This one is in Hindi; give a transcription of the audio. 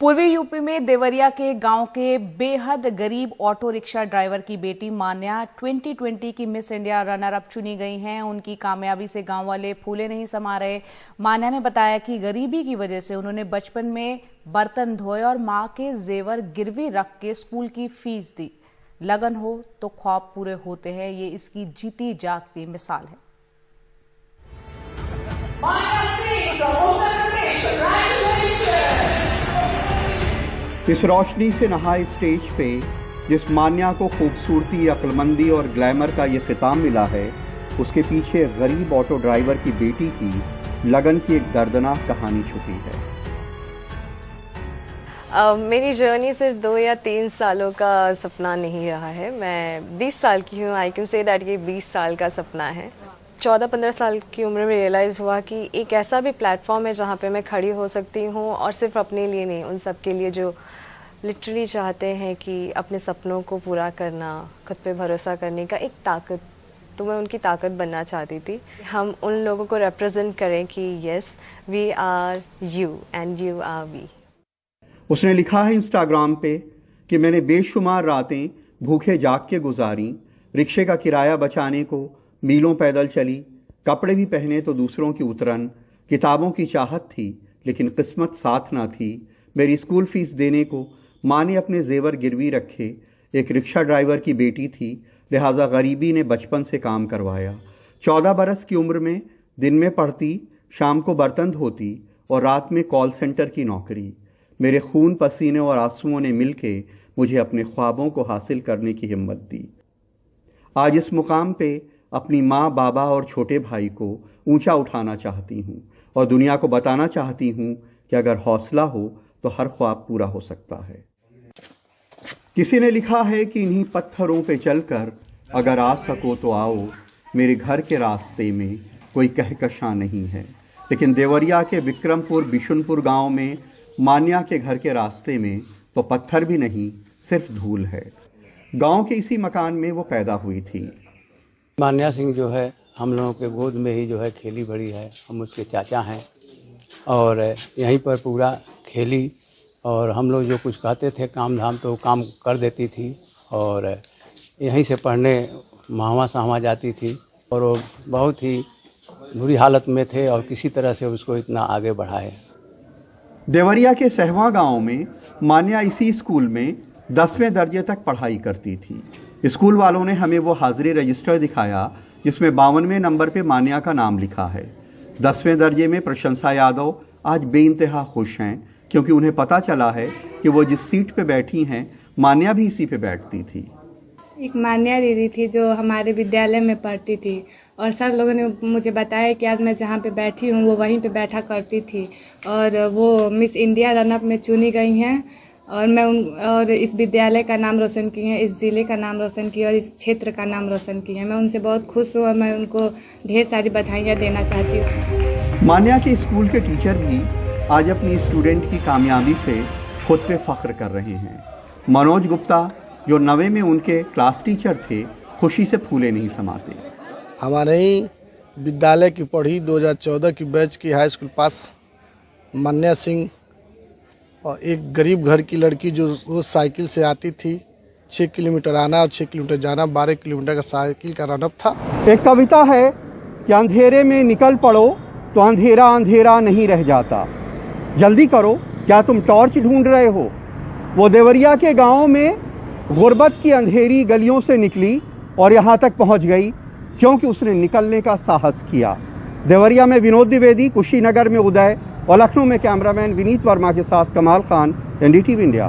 पूर्वी यूपी में देवरिया के गांव के बेहद गरीब ऑटो रिक्शा ड्राइवर की बेटी मान्या 2020 की मिस इंडिया रनर अप चुनी गई हैं। उनकी कामयाबी से गांव वाले फूले नहीं समा रहे। मान्या ने बताया कि गरीबी की वजह से उन्होंने बचपन में बर्तन धोए और मां के जेवर गिरवी रख के स्कूल की फीस दी। लगन हो तो ख्वाब पूरे होते हैं, ये इसकी जीती जागती मिसाल है। इस रोशनी से नहाए स्टेज पे जिस मान्या को खूबसूरती, अक्लमंदी और ग्लैमर का ये खिताब मिला है, उसके पीछे गरीब ऑटो ड्राइवर की बेटी की लगन की एक दर्दनाक कहानी छुपी है। मेरी जर्नी सिर्फ 2 या 3 सालों का सपना नहीं रहा है। मैं 20 साल की हूँ। आई कैन से दैट ये 20 साल का सपना है। 14-15 साल की उम्र में रियलाइज़ हुआ कि एक ऐसा भी प्लेटफॉर्म है जहाँ पे मैं खड़ी हो सकती हूँ, और सिर्फ अपने लिए नहीं, उन सब के लिए जो लिटरली चाहते हैं कि अपने सपनों को पूरा करना, खुद पे भरोसा करने का एक ताकत। तो मैं उनकी ताकत बनना चाहती थी। हम उन लोगों को रिप्रेजेंट करें कि yes, we are you and you are we. उसने लिखा है इंस्टाग्राम पे कि मैंने बेशुमार रातें भूखे जाग के गुजारी, रिक्शे का किराया बचाने को मीलों पैदल चली, कपड़े भी पहने तो दूसरों की उतरन, किताबों की चाहत थी लेकिन किस्मत साथ ना थी, मेरी स्कूल फीस देने को माँ ने अपने जेवर गिरवी रखे, एक रिक्शा ड्राइवर की बेटी थी लिहाजा गरीबी ने बचपन से काम करवाया। 14 बरस की उम्र में दिन में पढ़ती, शाम को बर्तन धोती और रात में कॉल सेंटर की नौकरी। मेरे खून, पसीने और आंसुओं ने मिलके मुझे अपने ख्वाबों को हासिल करने की हिम्मत दी। आज इस मुकाम पे अपनी माँ, बाबा और छोटे भाई को ऊंचा उठाना चाहती हूँ और दुनिया को बताना चाहती हूँ कि अगर हौसला हो तो हर ख्वाब पूरा हो सकता है। किसी ने लिखा है कि इन्हीं पत्थरों पे चलकर अगर आ सको तो आओ, मेरे घर के रास्ते में कोई कहकशां नहीं है। लेकिन देवरिया के विक्रमपुर बिशुनपुर गांव में मान्या के घर के रास्ते में तो पत्थर भी नहीं, सिर्फ धूल है। गांव के इसी मकान में वो पैदा हुई थी। मान्या सिंह जो है हम लोगों के गोद में ही जो है खेली बड़ी है। हम उसके चाचा हैं और यहीं पर पूरा खेली, और हम लोग जो कुछ कहते थे काम धाम तो काम कर देती थी, और यहीं से पढ़ने माहवा साहवा जाती थी, और वो बहुत ही बुरी हालत में थे और किसी तरह से उसको इतना आगे बढ़ाए। देवरिया के सहवा गांव में मान्या इसी स्कूल में 10वें दर्जे तक पढ़ाई करती थी। स्कूल वालों ने हमें वो हाजिरी रजिस्टर दिखाया जिसमें 52वें नंबर पे मान्या का नाम लिखा है। 10वें दर्जे में प्रशंसा यादव आज बेइंतहा खुश हैं क्योंकि उन्हें पता चला है कि वो जिस सीट पे बैठी हैं मान्या भी इसी पे बैठती थी। एक मान्या दीदी थी जो हमारे विद्यालय में पढ़ती थी, और सब लोगों ने मुझे बताया कि आज मैं जहाँ पे बैठी हूँ वो वहीं पे बैठा करती थी, और वो मिस इंडिया रनअप में चुनी गई हैं, और इस विद्यालय का नाम रोशन की हैं, इस जिले का नाम रोशन की और इस क्षेत्र का नाम रोशन की हैं। मैं उनसे बहुत खुश हूँ और मैं उनको ढेर सारी बधाइयाँ देना चाहती हूँ। मान्या के स्कूल के टीचर भी आज अपनी स्टूडेंट की कामयाबी से खुद पे फख्र कर रहे हैं। मनोज गुप्ता जो 9वीं में उनके क्लास टीचर थे, खुशी से फूले नहीं समाते। हमारे ही विद्यालय की पढ़ी 2014 की बैच की हाई स्कूल पास मान्या सिंह, और एक गरीब घर की लड़की जो रोज साइकिल से आती थी। 6 किलोमीटर आना और 6 किलोमीटर जाना, 12 किलोमीटर का साइकिल का रनअप था। एक कविता है कि अंधेरे में निकल पड़ो तो अंधेरा अंधेरा नहीं रह जाता, जल्दी करो क्या तुम टॉर्च ढूंढ रहे हो। वो देवरिया के गांव में गुर्बत की अंधेरी गलियों से निकली और यहाँ तक पहुँच गई क्योंकि उसने निकलने का साहस किया। देवरिया में विनोद द्विवेदी, कुशीनगर में उदय और लखनऊ में कैमरामैन विनीत वर्मा के साथ कमाल खान, एनडीटीवी इंडिया।